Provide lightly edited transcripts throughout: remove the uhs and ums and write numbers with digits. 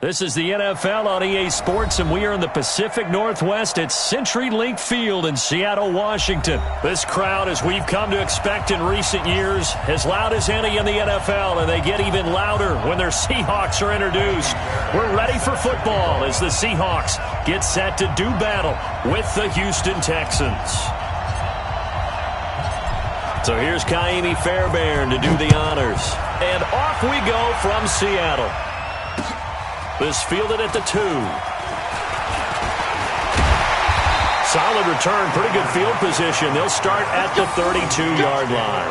This is the NFL on EA Sports, and we are in the Pacific Northwest at CenturyLink Field in Seattle, Washington. This crowd, as we've come to expect in recent years, as loud as any in the NFL, and they get even louder when their Seahawks are introduced. We're ready for football as the Seahawks get set to do battle with the Houston Texans. So here's Kaimi Fairbairn to do the honors. And off we go from Seattle. This fielded at the 2. Solid return, pretty good field position. They'll start at the 32-yard line.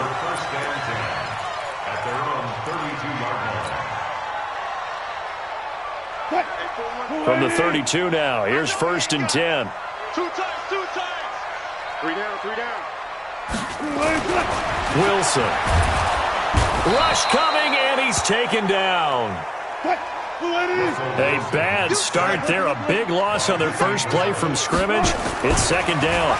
At their own 32-yard line. From the 32 now, here's 1st and 10. Two times. 3 down. Wilson. Rush coming, and he's taken down. A bad start there. A big loss on their first play from scrimmage. It's 2nd down.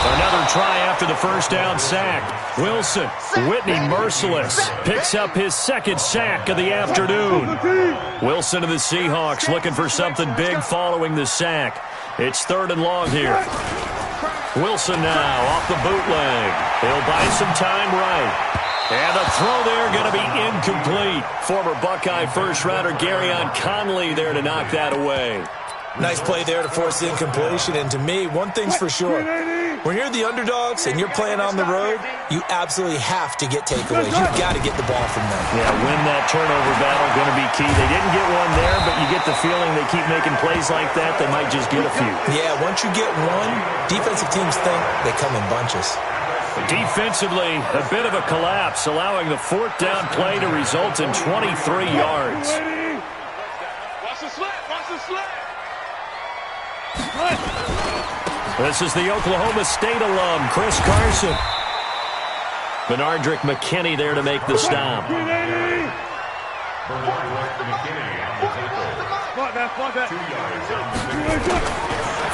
Another try after the 1st down sack. Wilson, Whitney merciless, picks up his 2nd sack of the afternoon. Wilson and the Seahawks looking for something big following the sack. It's 3rd and long here. Wilson now off the bootleg. He'll buy some time right. And the throw there going to be incomplete. Former Buckeye first-rounder Garyon Conley there to knock that away. Nice play there to force the incompletion. And to me, one thing's for sure. When you're the underdogs and you're playing on the road, you absolutely have to get takeaways. You've got to get the ball from them. Yeah, win that turnover battle, going to be key. They didn't get one there, but you get the feeling they keep making plays like that, they might just get a few. Yeah, once you get one, defensive teams think they come in bunches. Defensively, a bit of a collapse, allowing the 4th down play to result in 23 yards. Watch the slant. This is the Oklahoma State alum, Chris Carson. Benardrick McKinney there to make the stop.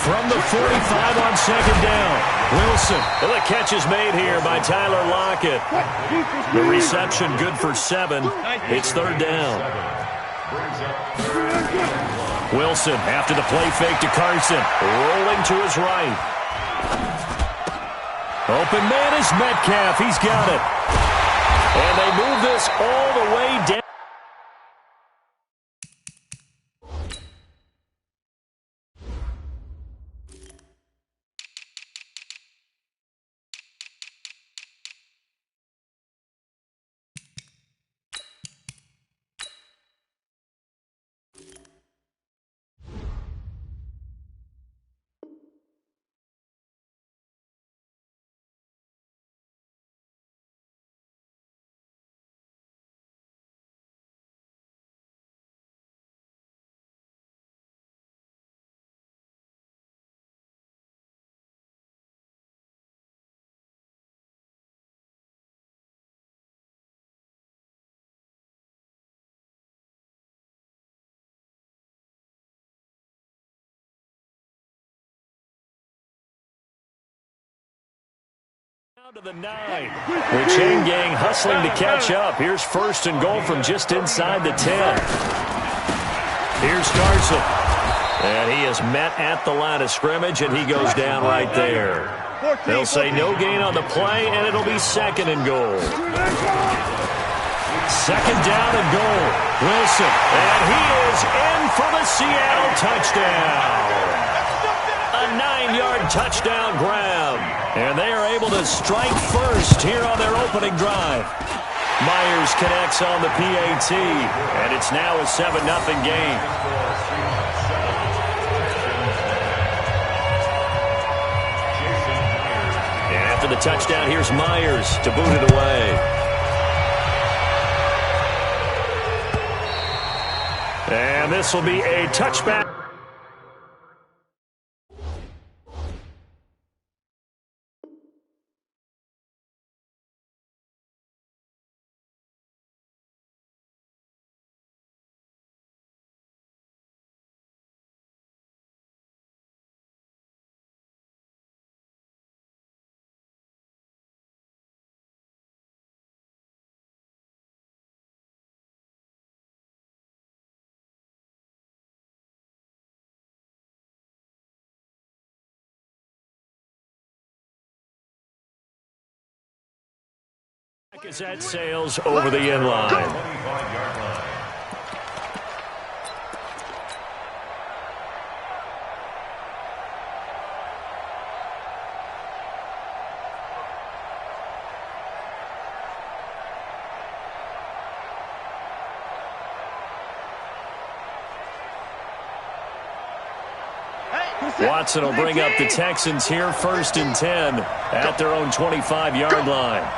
From the 45 on 2nd down. Wilson. And the catch is made here by Tyler Lockett. The reception good for 7. It's 3rd down. Wilson after the play fake to Carson. Rolling to his right. Open man is Metcalf. He's got it. And they move this all the way down. To the 9. The chain gang hustling to catch up. Here's 1st and goal from just inside the 10. Here's Carson. And he is met at the line of scrimmage, and he goes down right there. They'll say no gain on the play, and it'll be 2nd and goal. 2nd down and goal. Wilson. And he is in for the Seattle touchdown. A 9-yard touchdown grab. And they are able to strike first here on their opening drive. Myers connects on the PAT. And it's now a 7-0 game. And after the touchdown, here's Myers to boot it away. And this will be a touchback. As that sails over the end line. 25-yard line. Watson will bring up the Texans here, 1st and 10 at their own 25-yard line.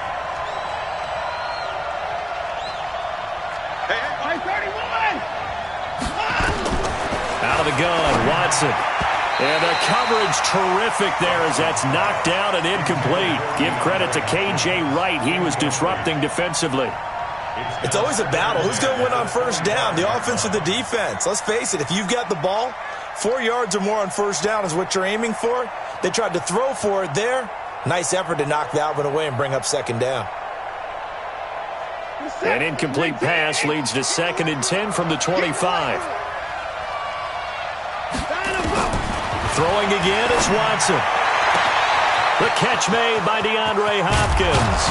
Out of the gun, Watson. And the coverage terrific there as that's knocked down and incomplete. Give credit to K.J. Wright. He was disrupting defensively. It's always a battle. Who's going to win on 1st down, the offense or the defense? Let's face it, if you've got the ball, 4 yards or more on 1st down is what you're aiming for. They tried to throw for it there. Nice effort to knock that one away and bring up 2nd down. An incomplete pass leads to 2nd and 10 from the 25. Throwing again is Watson. The catch made by DeAndre Hopkins.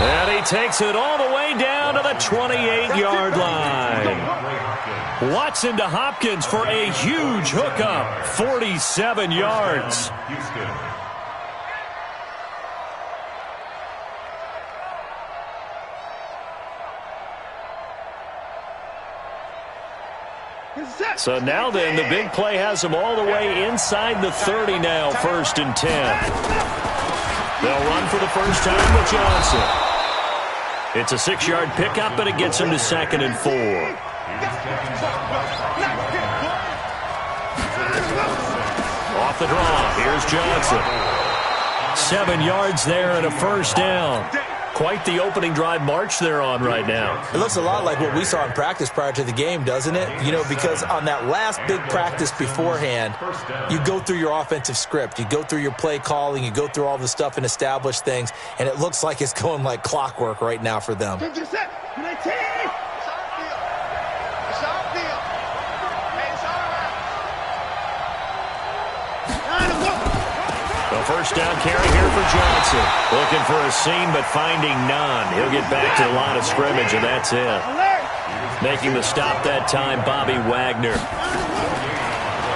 And he takes it all the way down to the 28-yard line. Watson to Hopkins for a huge hookup. 47 yards. So now then, the big play has them all the way inside the 30 now, 1st and 10. They'll run for the first time with Johnson. It's a 6-yard pickup, and it gets him to 2nd and 4. Off the draw, here's Johnson. 7 yards there and a 1st down. Quite the opening drive march they're on right now. It looks a lot like what we saw in practice prior to the game, doesn't it? You know, because on that last big practice beforehand, you go through your offensive script. You go through your play calling. You go through all the stuff and establish things. And it looks like it's going like clockwork right now for them. First down carry here for Johnson. Looking for a seam, but finding none. He'll get back to the line of scrimmage, and that's it. Making the stop that time, Bobby Wagner.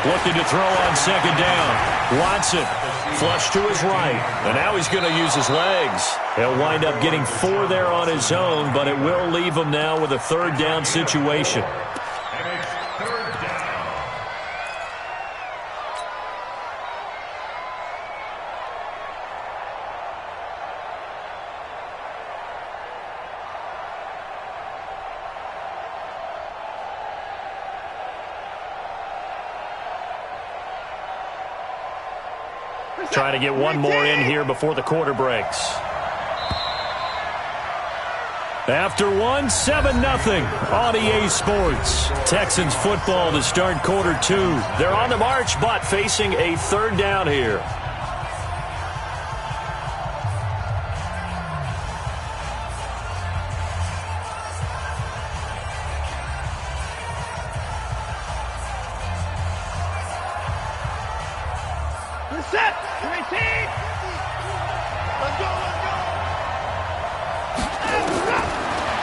Looking to throw on 2nd down. Watson, flush to his right. And now he's going to use his legs. He'll wind up getting 4 there on his own, but it will leave him now with a 3rd down situation. Trying to get one more in here before the quarter breaks. After one, 7-0 on EA Sports. Texans football to start quarter 2. They're on the march, but facing a 3rd down here.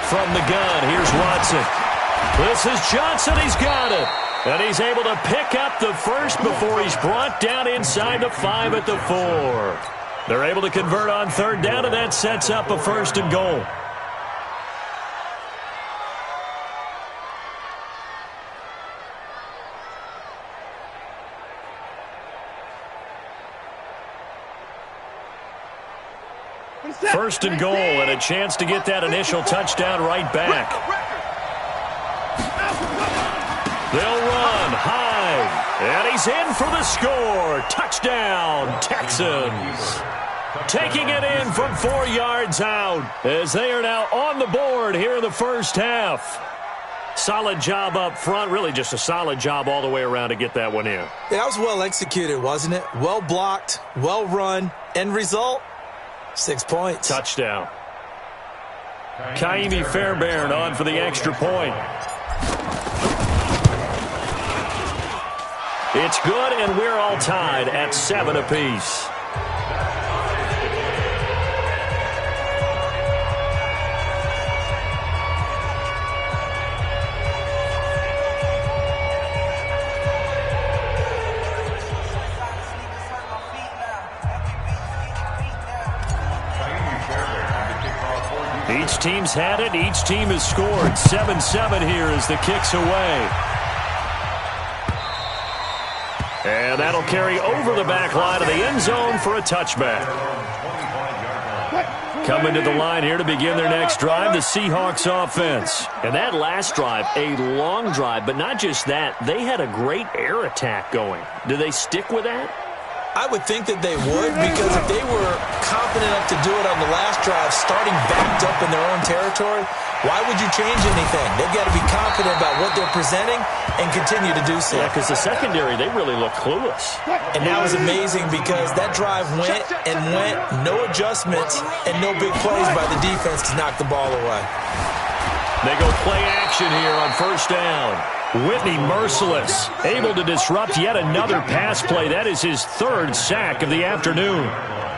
From the gun, here's Watson. This is Johnson. He's got it. And he's able to pick up the first before he's brought down inside the 5 at the 4. They're able to convert on 3rd down, and that sets up a 1st and goal. First and goal, and a chance to get that initial touchdown right back. They'll run high, and he's in for the score. Touchdown, Texans. Taking it in from 4 yards out as they are now on the board here in the 1st half. Solid job up front, really just a solid job all the way around to get that one in. Yeah, that was well executed, wasn't it? Well blocked, well run. End result? 6 points. Touchdown. Kaimi Fairbairn on for the extra point. It's good, and we're all tied at 7 apiece. Each team's had it. Each team has scored. 7-7 here as the kick's away. And that'll carry over the back line of the end zone for a touchback. Coming to the line here to begin their next drive, the Seahawks offense. And that last drive, a long drive, but not just that. They had a great air attack going. Do they stick with that? I would think that they would, because if they were confident enough to do it on the last drive, starting backed up in their own territory, why would you change anything? They've got to be confident about what they're presenting and continue to do so. Yeah, because the secondary, they really look clueless. And that was amazing because that drive went and went, no adjustments and no big plays by the defense to knock the ball away. They go play action here on first down. Whitney merciless, able to disrupt yet another pass play. That is his third sack of the afternoon.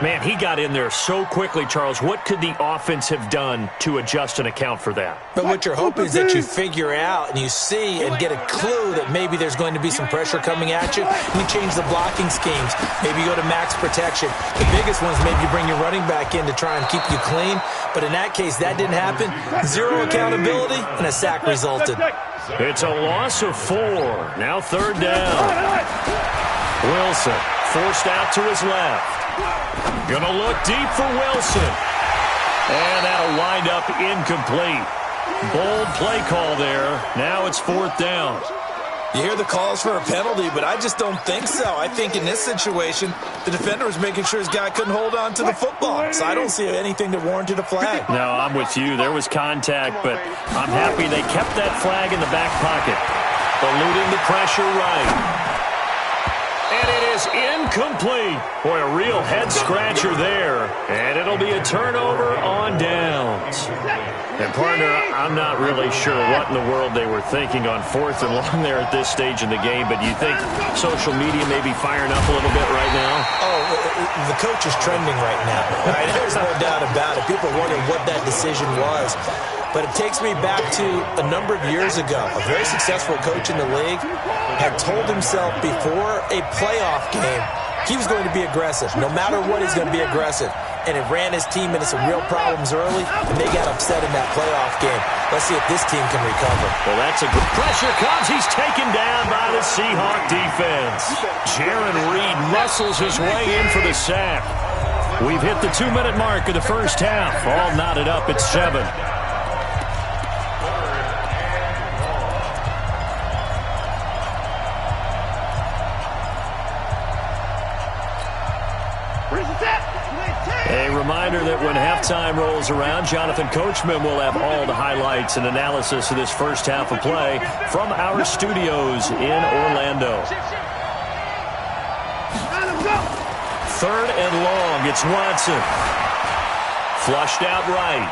Man, he got in there so quickly, Charles. What could the offense have done to adjust and account for that? But what you're hoping is that you figure out and you see and get a clue that maybe there's going to be some pressure coming at you, and you change the blocking schemes. Maybe you go to max protection. The biggest one is maybe you bring your running back in to try and keep you clean. But in that case, that didn't happen. Zero accountability, and a sack resulted. It's a loss of 4. Now third down. Wilson forced out to his left. Gonna look deep for Wilson. And that'll wind up incomplete. Bold play call there. Now it's fourth down. You hear the calls for a penalty, but I just don't think so. I think in this situation, the defender was making sure his guy couldn't hold on to the football. So I don't see anything that warranted a flag. No, I'm with you. There was contact, but I'm happy they kept that flag in the back pocket. Eluding the pressure right. And it is incomplete. Boy, a real head-scratcher there. And it'll be a turnover on downs. And, partner, I'm not really sure what in the world they were thinking on fourth and long there at this stage in the game, but do you think social media may be firing up a little bit right now? Oh, the coach is trending right now. Right? There's no doubt about it. People wondering what that decision was. But it takes me back to a number of years ago. A very successful coach in the league had told himself before a playoff game he was going to be aggressive. No matter what, he's going to be aggressive. And it ran his team into some real problems early, and they got upset in that playoff game. Let's see if this team can recover. Well, that's a good pressure comes. He's taken down by the Seahawk defense. Jaron Reed muscles his way in for the sack. We've hit the 2-minute mark of the first half. All knotted up at 7. A reminder that when halftime rolls around, Jonathan Coachman will have all the highlights and analysis of this first half of play from our studios in Orlando. Third and long, it's Watson. Flushed out right.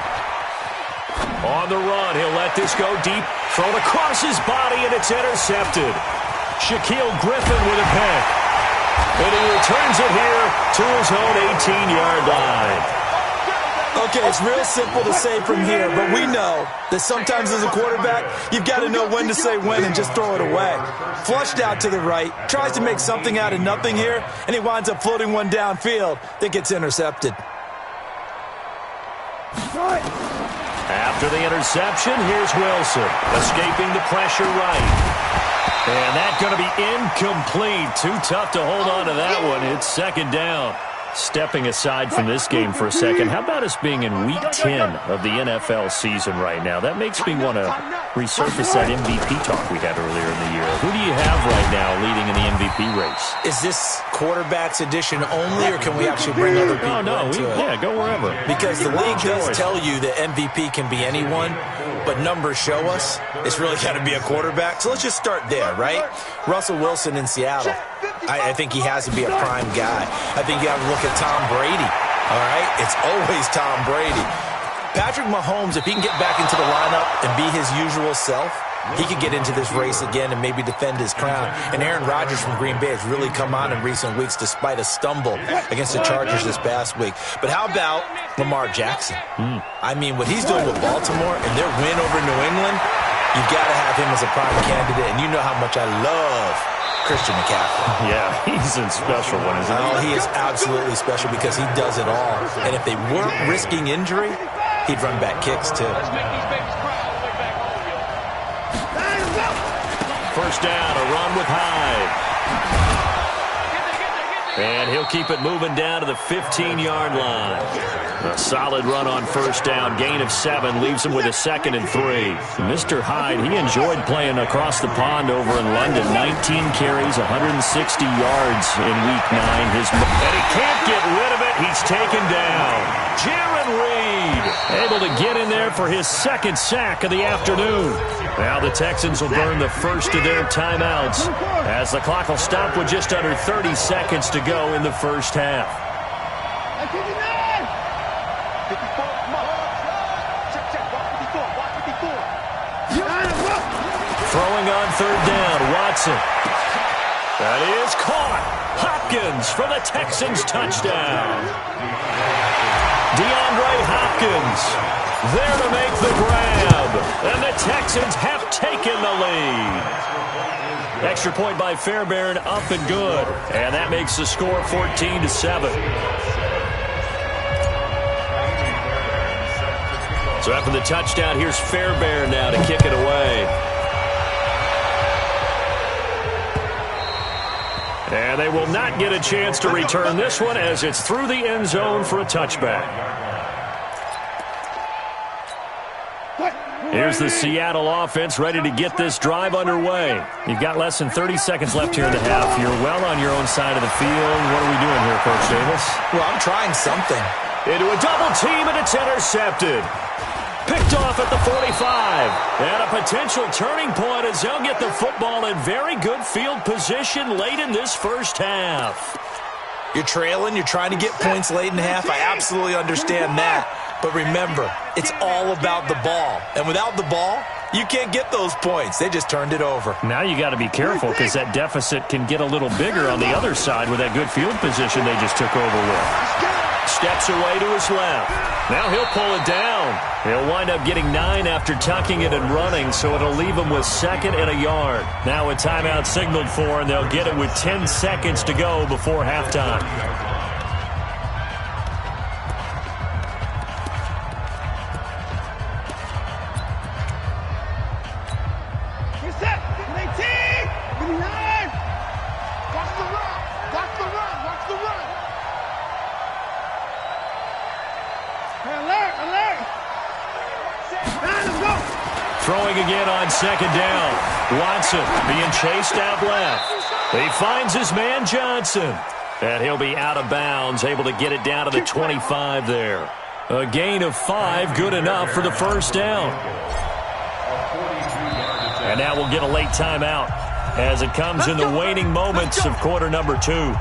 On the run, he'll let this go deep. Thrown across his body, and it's intercepted. Shaquille Griffin with a pick. And he returns it here to his own 18-yard line. Okay, it's real simple to say from here, but we know that sometimes as a quarterback, you've got to know when to say when and just throw it away. Flushed out to the right, tries to make something out of nothing here, and he winds up floating one downfield that gets intercepted. After the interception, here's Wilson, escaping the pressure right. And that's going to be incomplete. Too tough to hold on to that one. It's second down. Stepping aside from this game for a second, how about us being in Week 10 of the NFL season right now? That makes me want to resurface that MVP talk we had earlier in the year. Who do you have right now leading in the MVP race? Is this quarterback's edition only, or can we actually bring other people into it? Yeah, go wherever. Because the league does tell you that MVP can be anyone, but numbers show us it's really got to be a quarterback. So let's just start there, right? Russell Wilson in Seattle. I think he has to be a prime guy. I think you have to look at Tom Brady, all right? It's always Tom Brady. Patrick Mahomes, if he can get back into the lineup and be his usual self, he could get into this race again and maybe defend his crown. And Aaron Rodgers from Green Bay has really come on in recent weeks despite a stumble against the Chargers this past week. But how about Lamar Jackson? I mean, what he's doing with Baltimore and their win over New England, you've got to have him as a prime candidate. And you know how much I love Christian McCaffrey. Yeah, he's a special one, isn't he? Oh, he is absolutely special because he does it all. And if they weren't risking injury, He'd run back kicks, too. Let's make these babies cry all the way back home, yo. First down, a run with Hyde. And he'll keep it moving down to the 15-yard line. A solid run on first down. Gain of 7 leaves him with a 2nd and 3. Mr. Hyde, he enjoyed playing across the pond over in London. 19 carries, 160 yards in Week 9. And he can't get rid of it. He's taken down. Jaron Reed able to get in there for his 2nd sack of the afternoon. Now the Texans will burn the first of their timeouts as the clock will stop with just under 30 seconds to go in the first half. Throwing on third down, Watson. That is caught. Hopkins for the Texans touchdown. DeAndre Hopkins there to make the grab. And the Texans have taken the lead. Extra point by Fairbairn, up and good. And that makes the score 14-7. So after the touchdown, here's Fairbairn now to kick it away. And they will not get a chance to return this one as it's through the end zone for a touchback. Here's the Seattle offense ready to get this drive underway. You've got less than 30 seconds left here in the half. You're well on your own side of the field. What are we doing here, Coach Davis? Well, I'm trying something. Into a double team, and it's intercepted. Picked off at the 45. And a potential turning point as they'll get the football in very good field position late in this first half. You're trailing. You're trying to get points late in the half. I absolutely understand that. But remember, it's all about the ball. And without the ball, you can't get those points. They just turned it over. Now you got to be careful because that deficit can get a little bigger on the other side with that good field position they just took over with. Steps away to his left. Now he'll pull it down. He'll wind up getting 9 after tucking it and running, so it'll leave him with 2nd and a yard. Now a timeout signaled for, and they'll get it with 10 seconds to go before halftime. Throwing again on 2nd down. Watson being chased out left. He finds his man Johnson. And he'll be out of bounds, able to get it down to the 25 there. A gain of 5, good enough for the first down. And now we'll get a late timeout as it comes in the waning moments of quarter number 2.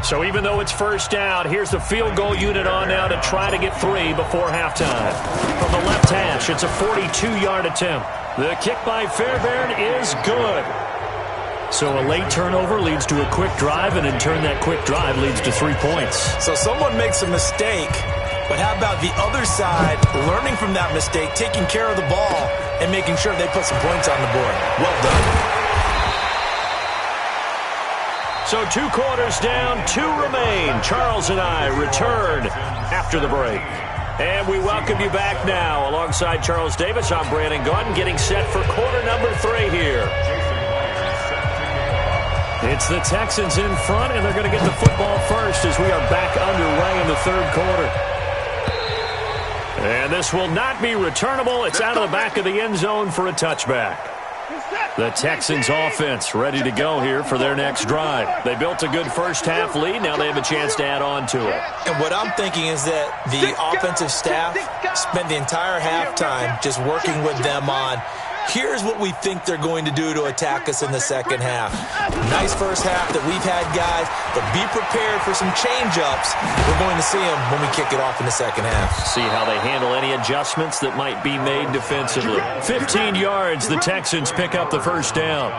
So even though it's first down, here's the field goal unit on now to try to get 3 before halftime. From the left hash, it's a 42-yard attempt. The kick by Fairbairn is good. So a late turnover leads to a quick drive, and in turn that quick drive leads to 3 points. So someone makes a mistake, but how about the other side learning from that mistake, taking care of the ball, and making sure they put some points on the board? Well done. So 2 quarters down, 2 remain. Charles and I return after the break. And we welcome you back now. Alongside Charles Davis, I'm Brandon Gordon, getting set for quarter number 3 here. It's the Texans in front, and they're going to get the football first as we are back underway in the 3rd quarter. And this will not be returnable. It's out of the back of the end zone for a touchback. The Texans offense ready to go here for their next drive. They built a good first half lead. Now they have a chance to add on to it. And what I'm thinking is that the offensive staff spent the entire halftime just working with them on, here's what we think they're going to do to attack us in the second half. Nice first half that we've had, guys, but be prepared for some change-ups. We're going to see them when we kick it off in the second half. See how they handle any adjustments that might be made defensively. 15 yards, the Texans pick up the first down.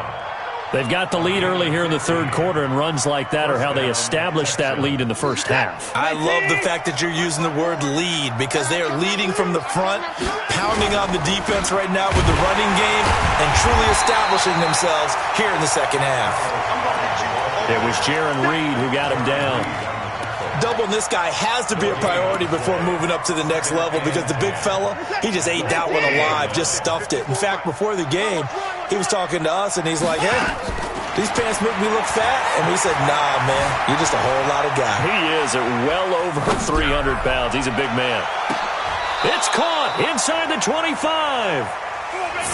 They've got the lead early here in the 3rd quarter, and runs like that are how they establish that lead in the first half. I love the fact that you're using the word lead because they are leading from the front, pounding on the defense right now with the running game, and truly establishing themselves here in the second half. It was Jaron Reed who got him down. Double Doubling this guy has to be a priority before moving up to the next level because the big fella, he just ate that one alive, just stuffed it. In fact, before the game, he was talking to us, and he's like, hey, these pants make me look fat? And we said, nah, man, you're just a whole lot of guy. He is at well over 300 pounds. He's a big man. It's caught inside the 25.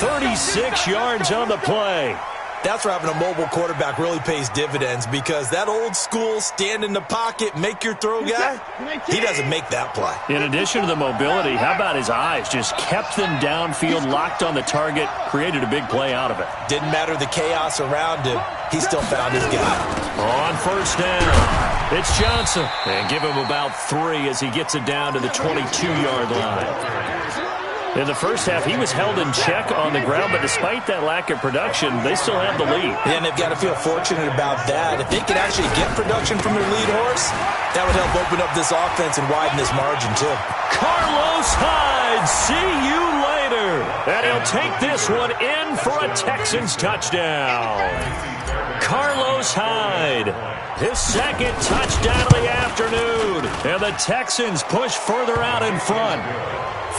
36 yards on the play. That's where having a mobile quarterback really pays dividends because that old school stand in the pocket, make your throw guy, he doesn't make that play. In addition to the mobility, how about his eyes? Just kept them downfield, locked on the target, created a big play out of it. Didn't matter the chaos around him. He still found his guy. On first down, it's Johnson. And give him about 3 as he gets it down to the 22-yard line. In the first half, he was held in check on the ground, but despite that lack of production, they still have the lead. Yeah, and they've got to feel fortunate about that. If they could actually get production from their lead horse, that would help open up this offense and widen this margin, too. Carlos Hyde, see you later. And he'll take this one in for a Texans touchdown. Carlos Hyde, his second touchdown of the afternoon. And the Texans push further out in front.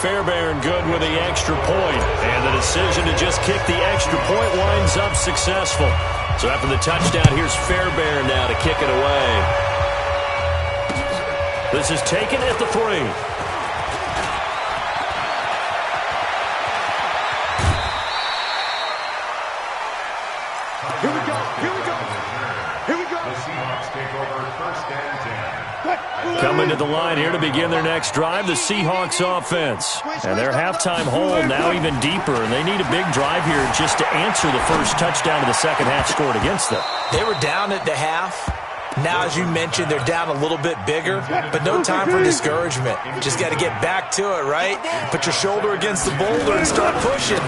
Fairbairn good with the extra point, and the decision to just kick the extra point winds up successful. So after the touchdown, here's Fairbairn now to kick it away. This is taken at the 3. Here we go. Here we go. Here we go. The Seahawks take over first and 10. Coming to the line here to begin their next drive, the Seahawks offense. And their halftime hole now even deeper, and they need a big drive here just to answer the first touchdown of the second half scored against them. They were down at the half. Now, as you mentioned, they're down a little bit bigger, but no time for discouragement. Just got to get back to it, right? Put your shoulder against the boulder and start pushing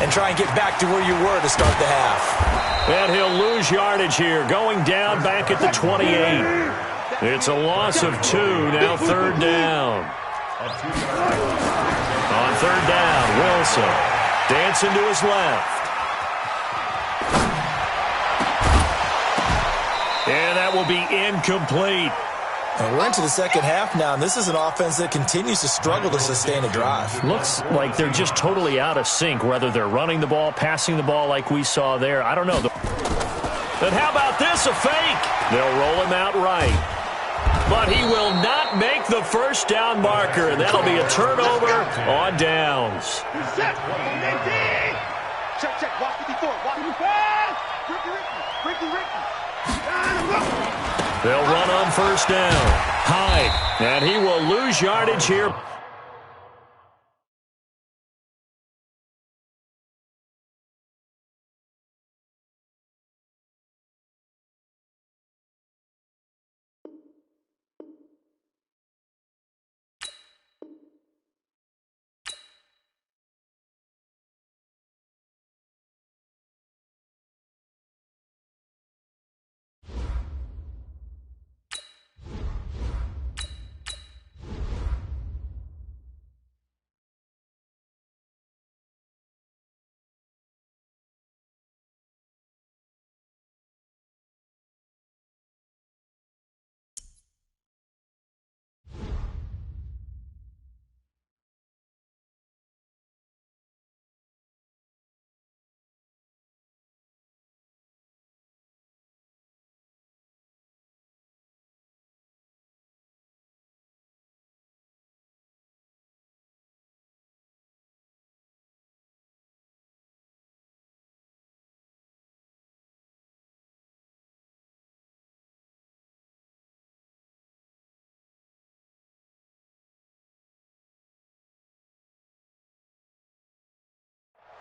and try and get back to where you were to start the half. And he'll lose yardage here, going down back at the 28. It's a loss of 2, now third down. On third down, Wilson dancing to his left. And that will be incomplete. And we're into the second half now, and this is an offense that continues to struggle to sustain a drive. Looks like they're just totally out of sync, whether they're running the ball, passing the ball like we saw there. I don't know. And how about this, a fake? They'll roll him out right. But he will not make the first down marker, and that'll be a turnover on downs. Check. Walk 54. Walk 55. Ricky. They'll run on first down. Hyde, and he will lose yardage here.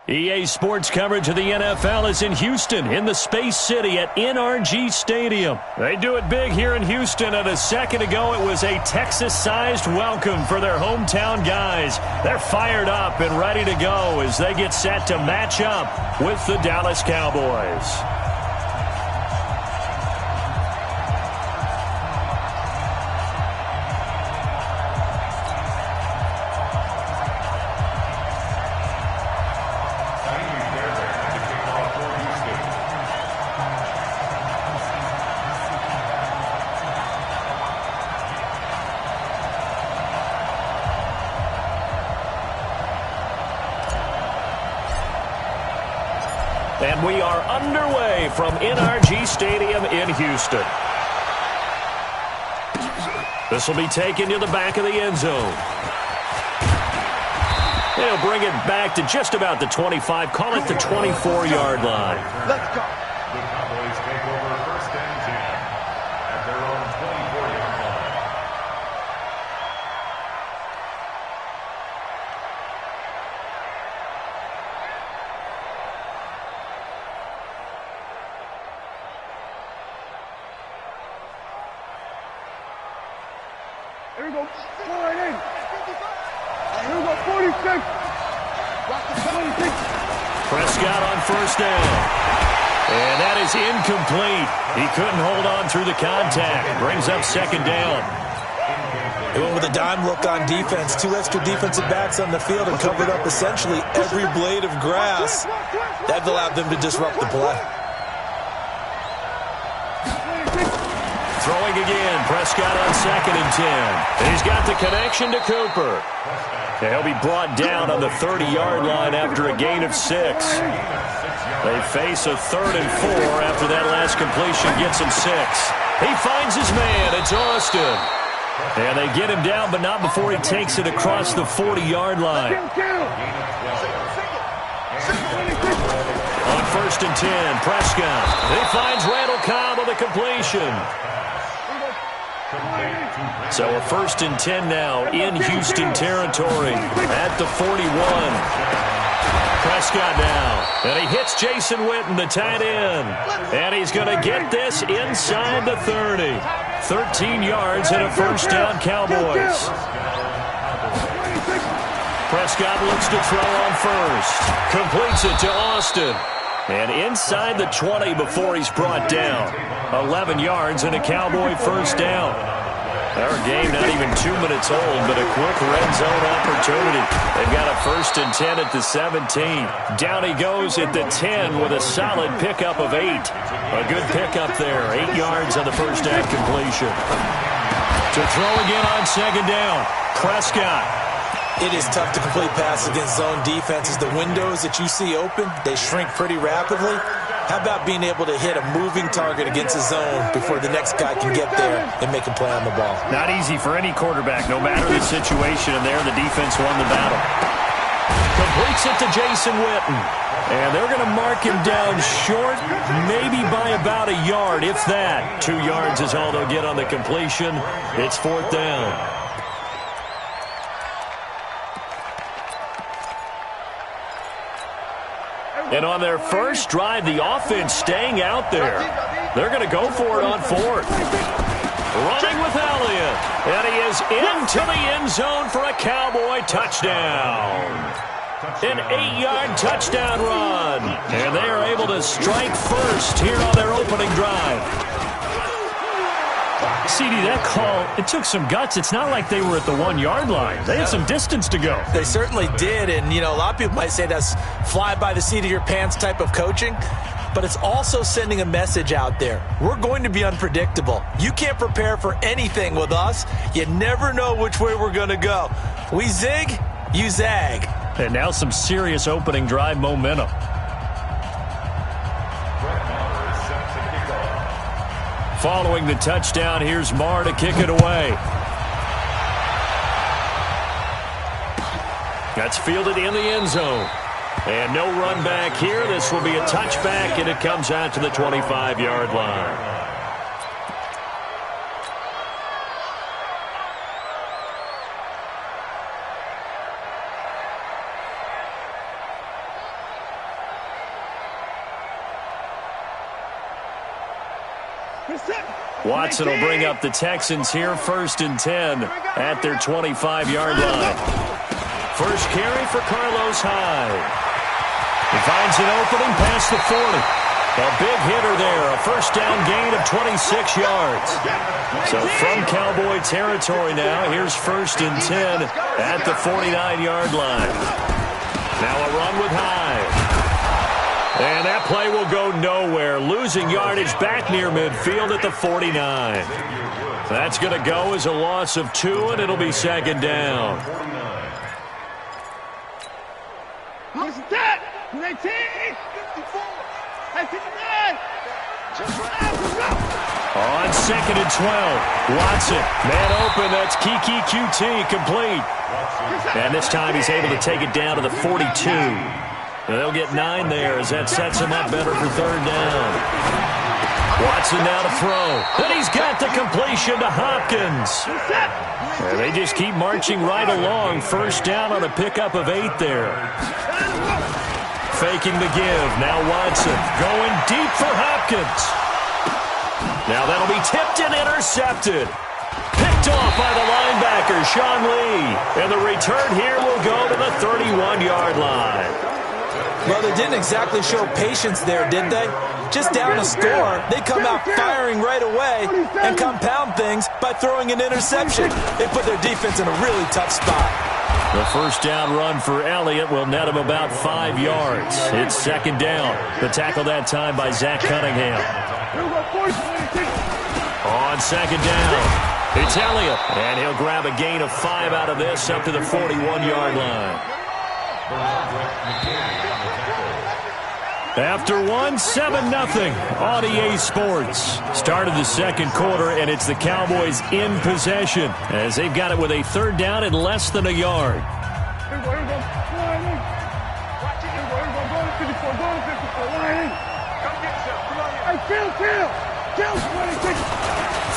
EA Sports coverage of the NFL is in Houston, in the Space City at NRG Stadium. They do it big here in Houston, and a second ago it was a Texas-sized welcome for their hometown guys. They're fired up and ready to go as they get set to match up with the Dallas Cowboys. And we are underway from NRG Stadium in Houston. This will be taken to the back of the end zone. They'll bring it back to just about the 25, call it the 24-yard line. Let's go. The Cowboys take over 1st and 10 at their own 24-yard line. Here we go. Slide in. Here we go. 46. Rock the 26. Prescott on 1st down. And that is incomplete. He couldn't hold on through the contact. Brings up 2nd down. They went with a dime look on defense. 2 extra defensive backs on the field and covered up essentially every blade of grass. That allowed them to disrupt the play. Throwing again. Prescott on 2nd and 10. And he's got the connection to Cooper. And he'll be brought down on the 30-yard line after a gain of 6. They face a 3rd and 4 after that last completion gets him 6. He finds his man. It's Austin. And they get him down, but not before he takes it across the 40-yard line. On 1st and 10, Prescott. He finds Randall Cobb with a completion. So a 1st and 10 now in Houston territory at the 41. Prescott now, and he hits Jason Witten, the tight end. And he's going to get this inside the 30. 13 yards and a 1st down, Cowboys. Prescott looks to throw on 1st. Completes it to Austin. And inside the 20 before he's brought down. 11 yards and a Cowboy 1st down. Our game not even 2 minutes old, but a quick red zone opportunity. They've got a 1st and 10 at the 17. Down he goes at the 10 with a solid pickup of 8. A good pickup there. 8 yards on the 1st down completion. To throw again on 2nd down. Prescott. It is tough to complete passes against zone defenses. The windows that you see open, they shrink pretty rapidly. How about being able to hit a moving target against a zone before the next guy can get there and make a play on the ball? Not easy for any quarterback, no matter the situation, and there the defense won the battle. Completes it to Jason Witten. And they're going to mark him down short, maybe by about a yard, if that. 2 yards is all they'll get on the completion. It's 4th down. And on their first drive, the offense staying out there. They're going to go for it on 4th. Running with Elliott. And he is into the end zone for a Cowboy touchdown. An 8-yard touchdown run. And they are able to strike first here on their opening drive. CD, that call, it took some guts. It's not like they were at the 1-yard line. They had some distance to go. They certainly did, and, you know, a lot of people might say that's fly by the seat of your pants type of coaching, but it's also sending a message out there. We're going to be unpredictable. You can't prepare for anything with us. You never know which way we're going to go. We zig, you zag. And now some serious opening drive momentum. Following the touchdown, here's Marr to kick it away. That's fielded in the end zone. And no run back here. This will be a touchback, and it comes out to the 25-yard line. Watson will bring up the Texans here, 1st and 10 at their 25-yard line. First carry for Carlos Hyde. He finds an opening past the 40. A big hitter there, a 1st down gain of 26 yards. So from Cowboy territory now, here's 1st and 10 at the 49-yard line. Now a run with Hyde. And that play will go nowhere. Losing yardage back near midfield at the 49. That's going to go as a loss of 2, and it'll be 2nd down. On 2nd and 12, Watson, man open, that's Kiki QT, complete. And this time he's able to take it down to the 42. They'll get 9 there as that sets him up better for 3rd down. Watson now to throw. Then he's got the completion to Hopkins. And they just keep marching right along. 1st down on a pickup of 8 there. Faking the give. Now Watson going deep for Hopkins. Now that'll be tipped and intercepted. Picked off by the linebacker, Sean Lee. And the return here will go to the 31-yard line. Well, they didn't exactly show patience there, did they? Just down a score, they come out firing right away and compound things by throwing an interception. They put their defense in a really tough spot. The 1st down run for Elliott will net him about 5 yards. It's 2nd down. The tackle that time by Zach Cunningham. On 2nd down, it's Elliott. And he'll grab a gain of 5 out of this up to the 41-yard line. After 7-0 on EA Sports. Started the 2nd quarter, and it's the Cowboys in possession as they've got it with a 3rd down and less than a yard.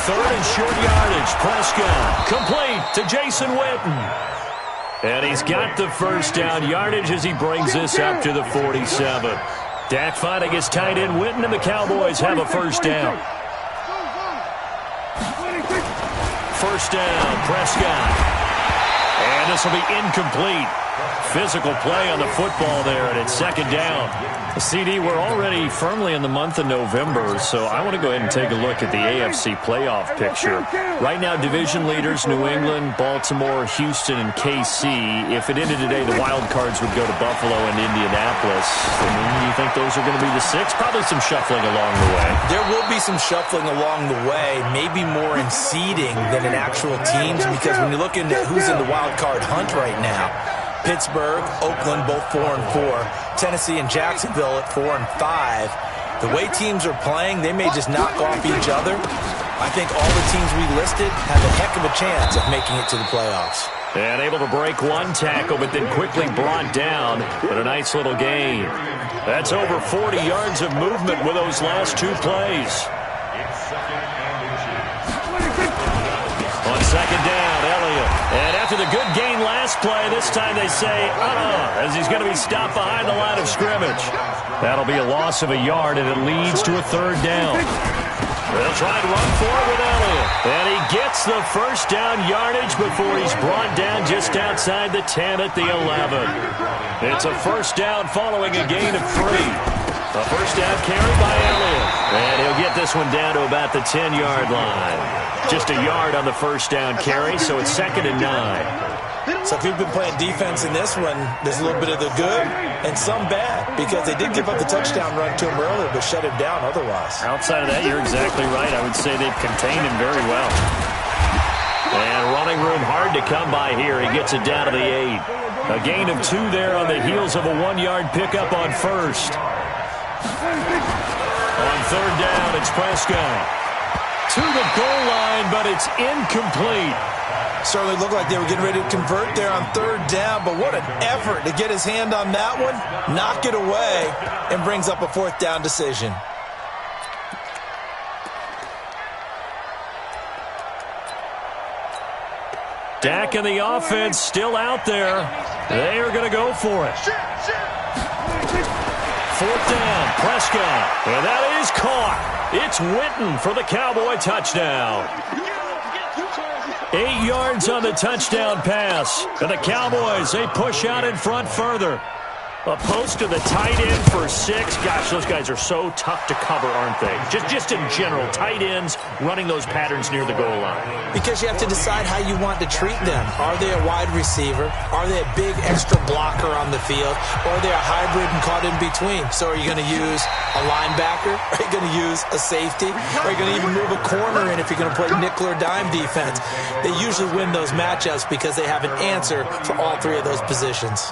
Third and short yardage. Prescott complete to Jason Witten. And he's got the 1st down yardage as he brings this up to the 47. Dak finding his tight end Witten, and the Cowboys have a 1st down. 1st down, Prescott. And this will be incomplete. Physical play on the football there, and it's 2nd down. CD, we're already firmly in the month of November, so I want to go ahead and take a look at the AFC playoff picture. Right now, division leaders, New England, Baltimore, Houston, and KC. If it ended today, the wild cards would go to Buffalo and Indianapolis. You think those are going to be the 6? Probably some shuffling along the way. There will be some shuffling along the way, maybe more in seeding than in actual teams, because when you're looking at who's in the wild card hunt right now, Pittsburgh, Oakland, both 4-4. Tennessee and Jacksonville at 4-5. The way teams are playing, they may just knock off each other. I think all the teams we listed have a heck of a chance of making it to the playoffs. And able to break one tackle, but then quickly brought down. But a nice little gain. That's over 40 yards of movement with those last 2 plays. On 2nd down, Elliott. And after the good gain last play, this time they say, as he's going to be stopped behind the line of scrimmage. That'll be a loss of a yard, and it leads to a 3rd down. They'll try and run for it with Elliott. And he gets the 1st down yardage before he's brought down just outside the 10 at the 11. It's a 1st down following a gain of 3. A 1st down carry by Elliott. And he'll get this one down to about the 10-yard line. Just a yard on the 1st down carry, so it's 2nd and 9. So if you've been playing defense in this one, there's a little bit of the good and some bad, because they did give up the touchdown run to him earlier, but shut him down otherwise. Outside of that, you're exactly right. I would say they've contained him very well. And running room hard to come by here. He gets it down to the 8. A gain of 2 there on the heels of a 1-yard pickup on 1st. On 3rd down, it's Prescott. To the goal line, but it's incomplete. Certainly looked like they were getting ready to convert there on 3rd down, but what an effort to get his hand on that one, knock it away, and brings up a 4th down decision. Dak and the offense still out there. They are going to go for it. 4th down, Prescott, and that is caught. It's Witten for the Cowboy touchdown. 8 yards on the touchdown pass. And the Cowboys, they push out in front further. A post to the tight end for 6. Gosh, those guys are so tough to cover, aren't they? Just in general, tight ends running those patterns near the goal line. Because you have to decide how you want to treat them. Are they a wide receiver? Are they a big extra blocker on the field? Or are they a hybrid and caught in between? So are you going to use a linebacker? Are you going to use a safety? Or are you going to even move a corner in if you're going to play nickel or dime defense? They usually win those matchups because they have an answer for all 3 of those positions.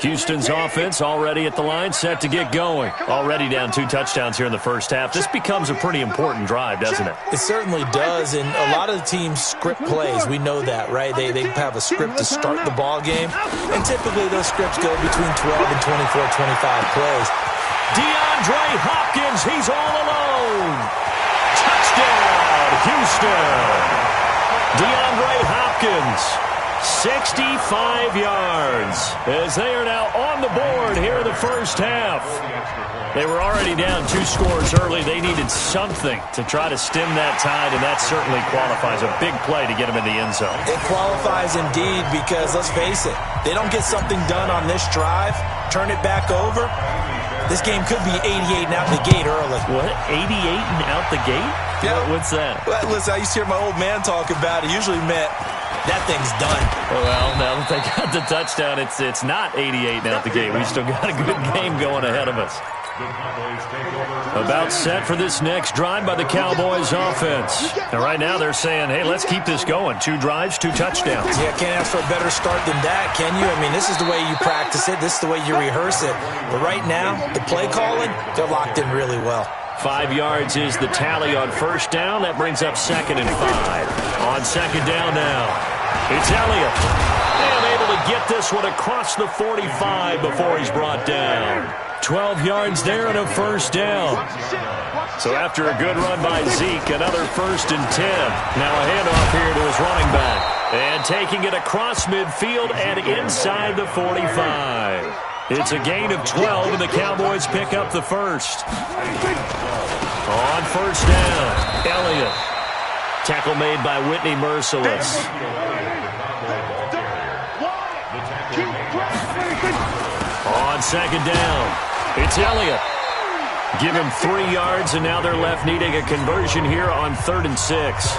Houston's offense already at the line, set to get going. Already down 2 touchdowns here in the first half. This becomes a pretty important drive, doesn't it? It certainly does, and a lot of the teams script plays. We know that, right? They have a script to start the ball game, and typically those scripts go between 12 and 24, 25 plays. DeAndre Hopkins, he's all alone. Touchdown, Houston. DeAndre Hopkins. 65 yards as they are now on the board here in the first half. They were already down 2 scores early. They needed something to try to stem that tide, and that certainly qualifies. A big play to get them in the end zone. It qualifies indeed because, let's face it, they don't get something done on this drive, turn it back over, this game could be 88 and out the gate early. What? 88 and out the gate? Yeah. What's that? Well, listen, I used to hear my old man talk about it. Usually meant that thing's done. Well, now that they got the touchdown, it's not 88 and out the gate. We still got a good game going ahead of us. About set for this next drive by the Cowboys offense. And right now they're saying, hey, let's keep this going. 2 drives, 2 touchdowns. Yeah, can't ask for a better start than that, can you? I mean, this is the way you practice it. This is the way you rehearse it. But right now, the play calling, they're locked in really well. 5 yards is the tally on first down. That brings up 2nd and 5. On 2nd down now, it's Elliott. And able to get this one across the 45 before he's brought down. 12 yards there and a first down. So after a good run by Zeke, another 1st and 10. Now a handoff here to his running back. And taking it across midfield and inside the 45. It's a gain of 12, and the Cowboys pick up the first. On first down, Elliott. Tackle made by Whitney Merciless. On 2nd down, it's Elliott. Give him 3 yards, and now they're left needing a conversion here on 3rd and 6.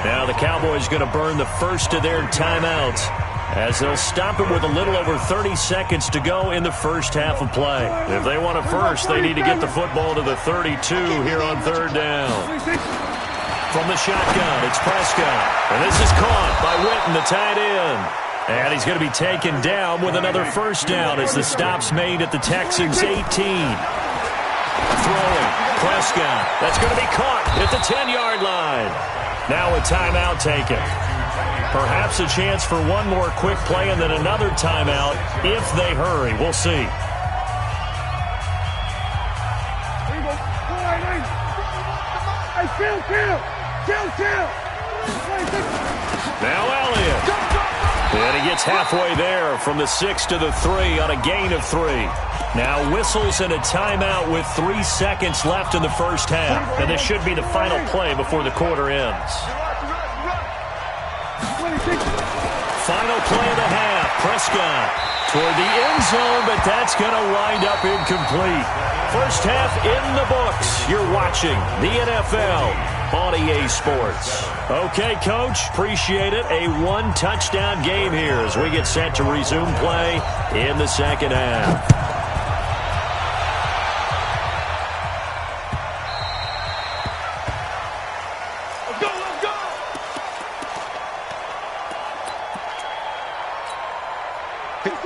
Now the Cowboys going to burn the first of their timeouts as they'll stop it with a little over 30 seconds to go in the first half of play. If they want it first, they need to get the football to the 32 here on 3rd down. From the shotgun, it's Prescott. And this is caught by Witten, the tight end. And he's going to be taken down with another first down as the stop's made at the Texans' 18. Throwing, Prescott. That's going to be caught at the 10-yard line. Now a timeout taken. Perhaps a chance for one more quick play and then another timeout if they hurry. We'll see. Now Elliott. And he gets halfway there from the 6 to the 3 on a gain of 3. Now whistles and a timeout with 3 seconds left in the first half. And this should be the final play before the quarter ends. Final play of the half. Prescott toward the end zone, but that's going to wind up incomplete. First half in the books. You're watching the NFL on EA Sports. Okay, Coach, appreciate it. A 1-touchdown game here as we get set to resume play in the second half.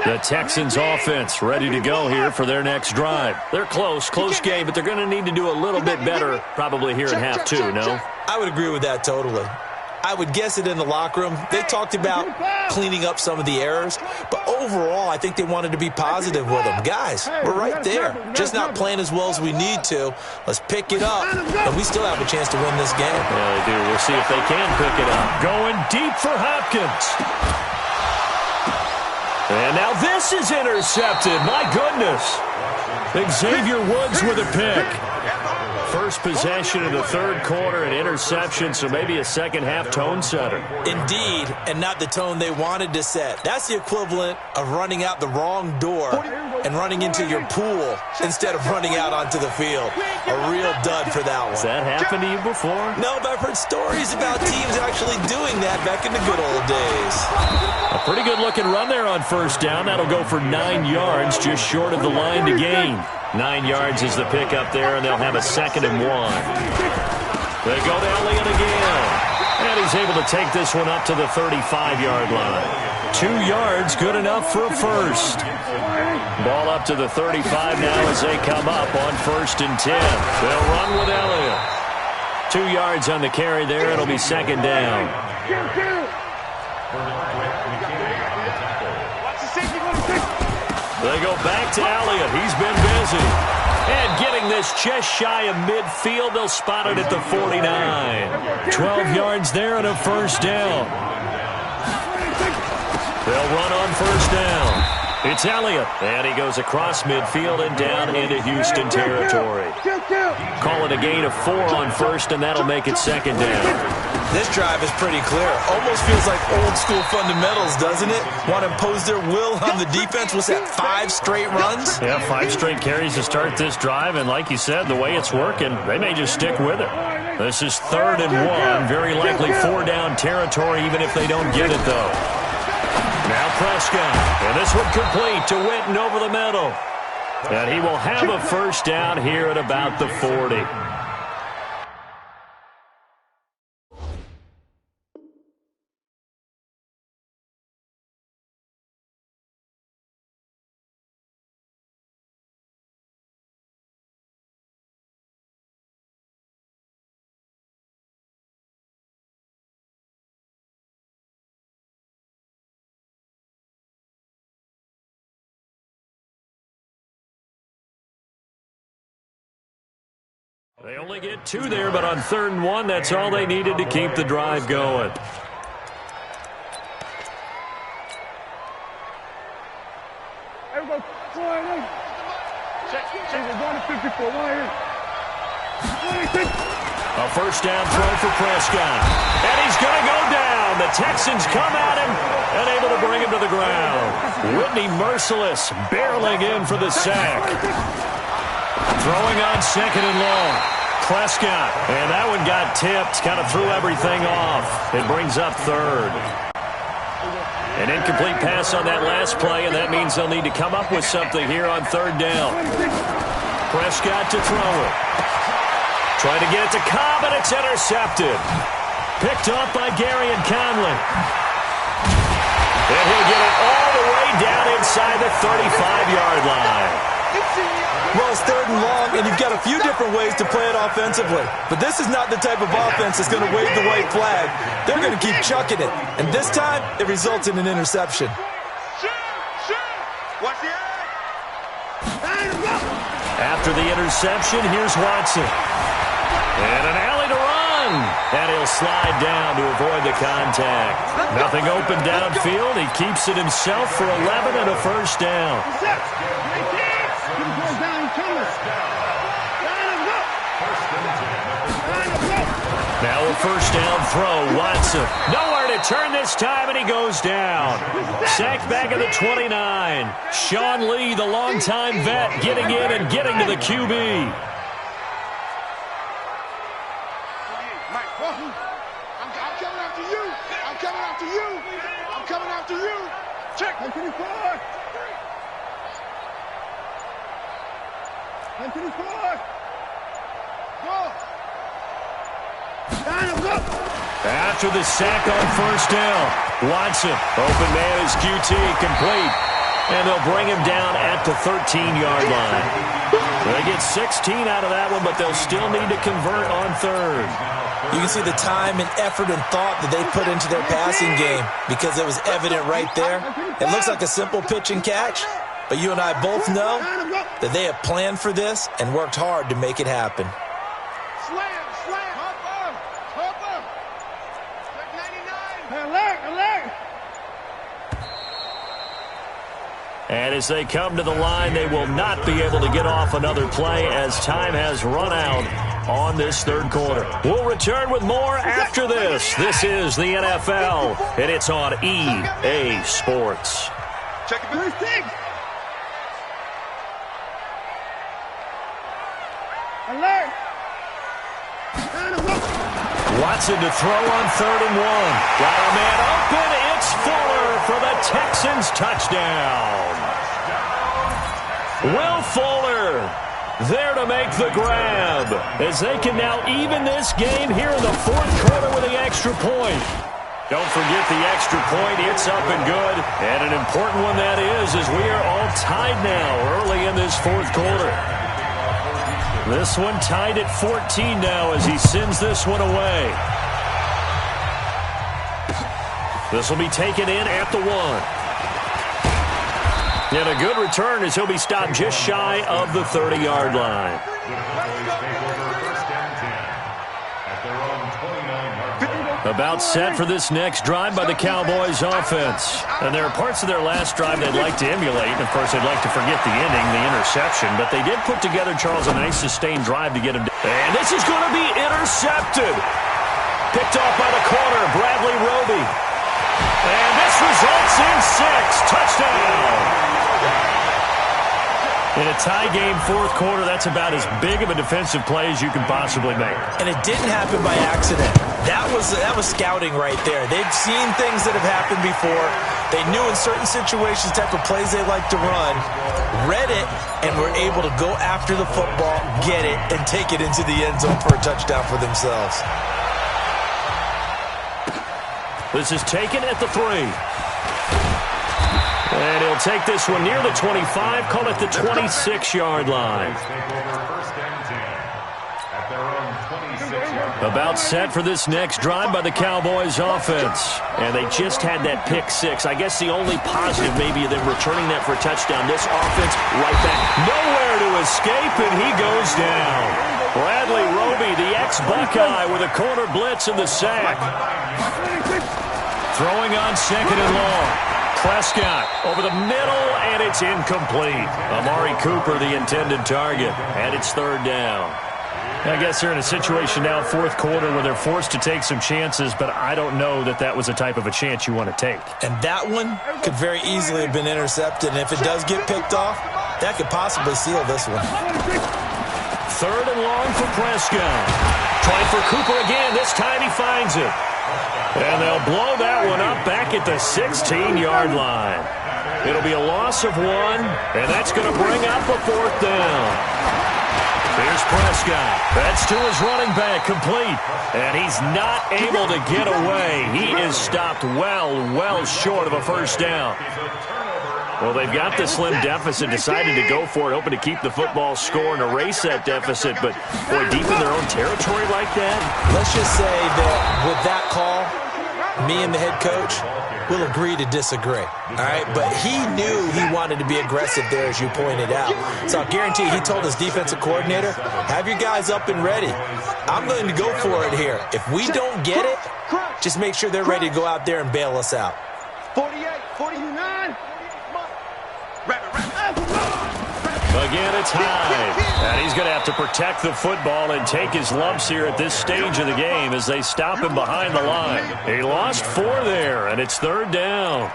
The Texans offense ready to go here for their next drive. They're close game, but they're going to need to do a little bit better probably here in half 2, no? I would agree with that totally. I would guess it in the locker room. They talked about cleaning up some of the errors, but overall, I think they wanted to be positive with them. Guys, we're right there. Just not playing as well as we need to. Let's pick it up, and we still have a chance to win this game. Yeah, they do. We'll see if they can pick it up. Going deep for Hopkins. And now this is intercepted. My goodness. Xavier Woods with a pick. First possession of the third quarter, an interception, so maybe a second half tone setter. Indeed, and not the tone they wanted to set. That's the equivalent of running out the wrong door and running into your pool instead of running out onto the field. A real dud for that one. Has that happened to you before? No, but I've heard stories about teams actually doing that back in the good old days. A pretty good-looking run there on first down. That'll go for 9 yards, just short of the line to gain. 9 yards is the pickup there, and they'll have a 2nd and 1. They go to Elliott again. And he's able to take this one up to the 35-yard line. 2 yards, good enough for a first. Ball up to the 35 now as they come up on 1st and 10. They'll run with Elliott. 2 yards on the carry there. It'll be 2nd down. They go back to Elliott. He's been busy. And getting this just shy of midfield, they'll spot it at the 49. 12 yards there and a 1st down. They'll run on 1st down. It's Elliott, and he goes across midfield and down into Houston territory. Call it a gain of 4 on 1st, and that'll make it 2nd down. This drive is pretty clear. Almost feels like old-school fundamentals, doesn't it? Want to impose their will on the defense. Was that 5 straight runs? Yeah, 5 straight carries to start this drive, and like you said, the way it's working, they may just stick with it. This is 3rd and 1, very likely 4-down territory, even if they don't get it, though. Now Prescott, and this one complete to Witten over the middle. And he will have a 1st down here at about the 40. They only get 2 there, but on 3rd and 1, that's all they needed to keep the drive going. Everybody, fly in. Check. We're going to 54. A 1st down throw for Prescott. And he's going to go down. The Texans come at him and able to bring him to the ground. Whitney Merciless barreling in for the sack. Throwing on 2nd and long. Prescott. And that one got tipped. Kind of threw everything off. It brings up 3rd. An incomplete pass on that last play, and that means they'll need to come up with something here on 3rd down. Prescott to throw it. Trying to get it to Cobb, and it's intercepted. Picked off by Gary and Conley. And he'll get it all the way down inside the 35-yard line. Well, it's 3rd and long, and you've got a few different ways to play it offensively. But this is not the type of offense that's going to wave the white flag. They're going to keep chucking it. And this time, it results in an interception. After the interception, here's Watson. And an alley to run. And he'll slide down to avoid the contact. Nothing open downfield. He keeps it himself for 11 and a 1st down. Now a 1st down throw. Watson. Nowhere to turn this time, and he goes down. Sacked back at the 29. Sean Lee, the longtime vet, getting in and getting to the QB. I'm coming after you. I'm coming after you. I'm coming after you. Check. 124. 124. Go. After the sack on 1st down, Watson, open man is QT, complete. And they'll bring him down at the 13-yard line. They get 16 out of that one, but they'll still need to convert on 3rd. You can see the time and effort and thought that they put into their passing game because it was evident right there. It looks like a simple pitch and catch, but you and I both know that they have planned for this and worked hard to make it happen. And as they come to the line, they will not be able to get off another play as time has run out on this 3rd quarter. We'll return with more after this. This is the NFL, and it's on EA Sports. Check it. First thing. Alert. Watson to throw on 3rd and 1. Got a man open. It's Fuller for the Texans touchdown. Will Fuller There to make the grab, as they can now even this game here in the fourth quarter with the extra point. Don't forget the extra point. It's up and good. And an important one that is, as we are all tied now early in this fourth quarter. This one tied at 14 now as he sends this one away. This will be taken in at the 1. And a good return as he'll be stopped just shy of the 30-yard line. About set for this next drive by the Cowboys offense. And there are parts of their last drive they'd like to emulate. And, of course, they'd like to forget the ending, the interception. But they did put together, Charles, a nice sustained drive to get him. And this is going to be intercepted. Picked off by the corner, Bradley Roby. And this results in 6. Touchdown. In a tie game fourth quarter, that's about as big of a defensive play as you can possibly make. And it didn't happen by accident. That was scouting right there. They've seen things that have happened before. They knew in certain situations type of plays they like to run, read it, and were able to go after the football, get it, and take it into the end zone for a touchdown for themselves. This is taken at the 3. And he'll take this one near the 25, call it the 26-yard line. About set for this next drive by the Cowboys offense. And they just had that pick 6. I guess the only positive maybe of them returning that for a touchdown. This offense right back. Nowhere to escape, and he goes down. Bradley Roby, the ex-Buckeye, with a corner blitz in the sack. Throwing on second and long. Prescott over the middle, and it's incomplete. Amari Cooper, the intended target, and it's third down. I guess they're in a situation now, fourth quarter, where they're forced to take some chances, but I don't know that that was a type of a chance you want to take. And that one could very easily have been intercepted, and if it does get picked off, that could possibly seal this one. Third and long for Prescott. Trying for Cooper again. This time he finds it. And they'll blow that one up back at the 16-yard line. It'll be a loss of 1, and that's going to bring up a fourth down. Here's Prescott. That's to his running back, complete. And he's not able to get away. He is stopped well short of a first down. Well, they've got the slim deficit, decided to go for it, hoping to keep the football score and erase that deficit. But, boy, deep in their own territory like that? Let's just say that with that call, me and the head coach will agree to disagree. All right? But he knew he wanted to be aggressive there, as you pointed out. So I'll guarantee you, he told his defensive coordinator, have your guys up and ready. I'm going to go for it here. If we don't get it, just make sure they're ready to go out there and bail us out. 48, 49. Again, it's high. And he's going to have to protect the football and take his lumps here at this stage of the game as they stop him behind the line. He lost 4 there, and it's third down.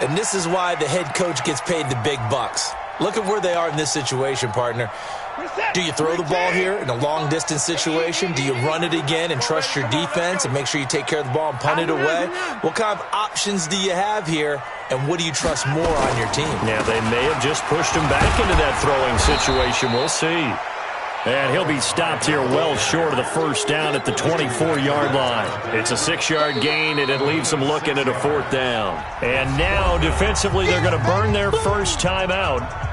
And this is why the head coach gets paid the big bucks. Look at where they are in this situation, partner. Do you throw the ball here in a long-distance situation? Do you run it again and trust your defense and make sure you take care of the ball and punt it away? What kind of options do you have here, and what do you trust more on your team? Yeah, they may have just pushed him back into that throwing situation. We'll see. And he'll be stopped here well short of the first down at the 24-yard line. It's a 6-yard gain, and it leaves them looking at a fourth down. And now, defensively, they're going to burn their first timeout.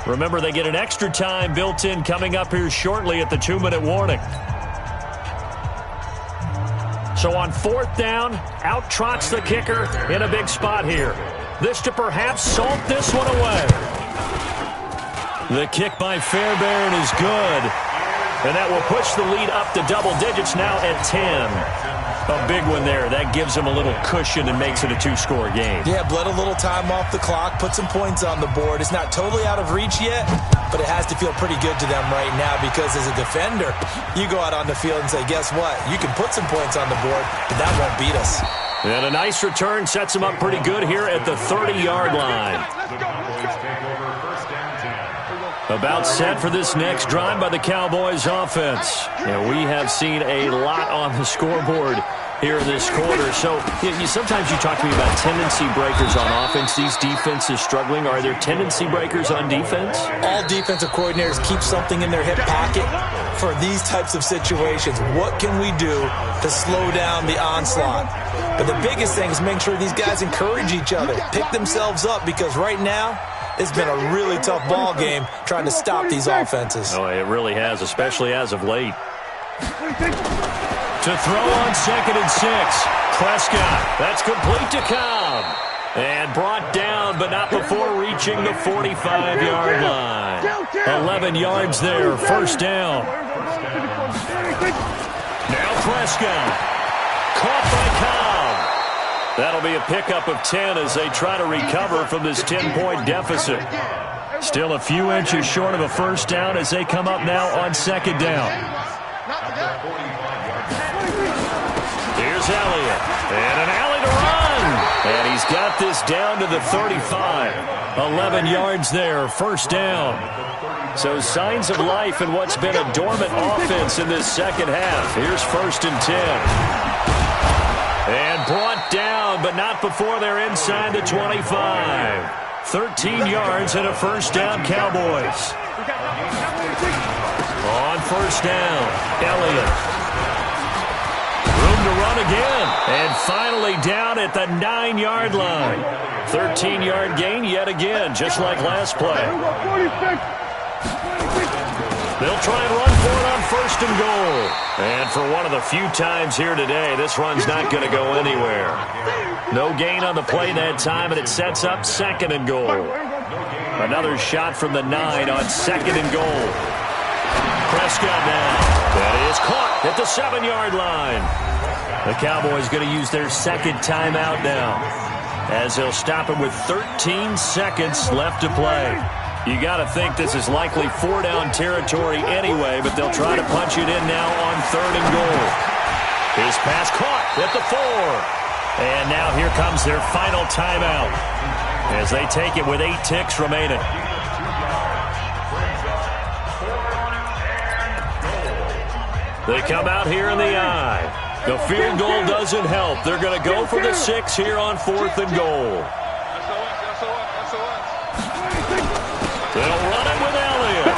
Remember, they get an extra time built in coming up here shortly at the 2-minute warning. So on fourth down, out trots the kicker in a big spot here. This to perhaps salt this one away. The kick by Fairbairn is good. And that will push the lead up to double digits now at 10. A big one there. That gives them a little cushion and makes it a 2-score game. Yeah, bled a little time off the clock, put some points on the board. It's not totally out of reach yet, but it has to feel pretty good to them right now because as a defender, you go out on the field and say, guess what? You can put some points on the board, but that won't beat us. And a nice return sets them up pretty good here at the 30-yard line. About set for this next drive by the Cowboys offense. And we have seen a lot on the scoreboard here in this quarter. So sometimes you talk to me about tendency breakers on offense. These defenses struggling. Are there tendency breakers on defense? All defensive coordinators keep something in their hip pocket for these types of situations. What can we do to slow down the onslaught? But the biggest thing is make sure these guys encourage each other, pick themselves up, because right now it's been a really tough ball game trying to stop these offenses. Oh, it really has, especially as of late. To throw on 2nd and 6. Prescott. That's complete to Cobb. And brought down, but not before reaching the 45-yard line. 11 yards there, first down. Now Prescott. Caught by Cobb. That'll be a pickup of 10 as they try to recover from this 10-point deficit. Still a few inches short of a first down as they come up now on 2nd down. Here's Elliott. And an alley to run. And he's got this down to the 35. 11 yards there, first down. So signs of life in what's been a dormant offense in this second half. Here's 1st and 10. And brought down, but not before they're inside the 25. 13 yards and a first down, Cowboys. On first down, Elliott. Room to run again. And finally down at the 9-yard line. 13-yard gain yet again, just like last play. They'll try and run for it on 1st and goal. And for one of the few times here today, this run's not going to go anywhere. No gain on the play that time, and it sets up 2nd and goal. Another shot from the 9 on 2nd and goal. Prescott now. That is caught at the 7-yard line. The Cowboys going to use their second timeout now, as they'll stop him with 13 seconds left to play. You got to think this is likely 4-down territory anyway, but they'll try to punch it in now on 3rd and goal. His pass caught at the 4. And now here comes their final timeout as they take it with 8 ticks remaining. They come out here in the I. The field goal doesn't help. They're going to go for the 6 here on 4th and goal. They'll run it with Elliott.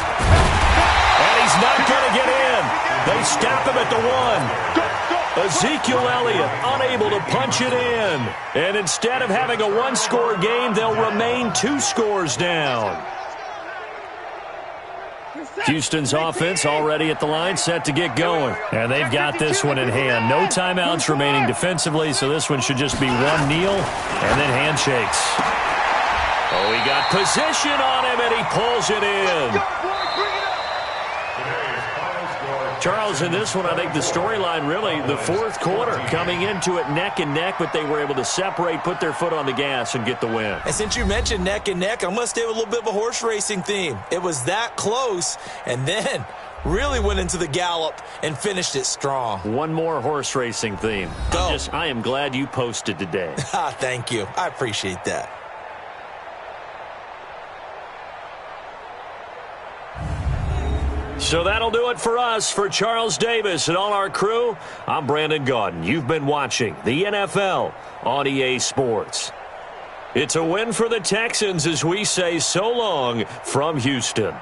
And he's not going to get in. They stop him at the 1. Ezekiel Elliott unable to punch it in. And instead of having a 1-score game, they'll remain 2 scores down. Houston's offense already at the line, set to get going. And they've got this one in hand. No timeouts remaining defensively, so this one should just be one kneel and then handshakes. Oh, he got position on him, and he pulls it in. Charles, in this one, I think the storyline really, the 4th quarter, coming into it neck and neck, but they were able to separate, put their foot on the gas, and get the win. And since you mentioned neck and neck, I'm going to stay with a little bit of a horse racing theme. It was that close, and then really went into the gallop and finished it strong. One more horse racing theme. Go. I am glad you posted today. Thank you. I appreciate that. So that'll do it for us. For Charles Davis and all our crew, I'm Brandon Gaudin. You've been watching the NFL on EA Sports. It's a win for the Texans as we say so long from Houston.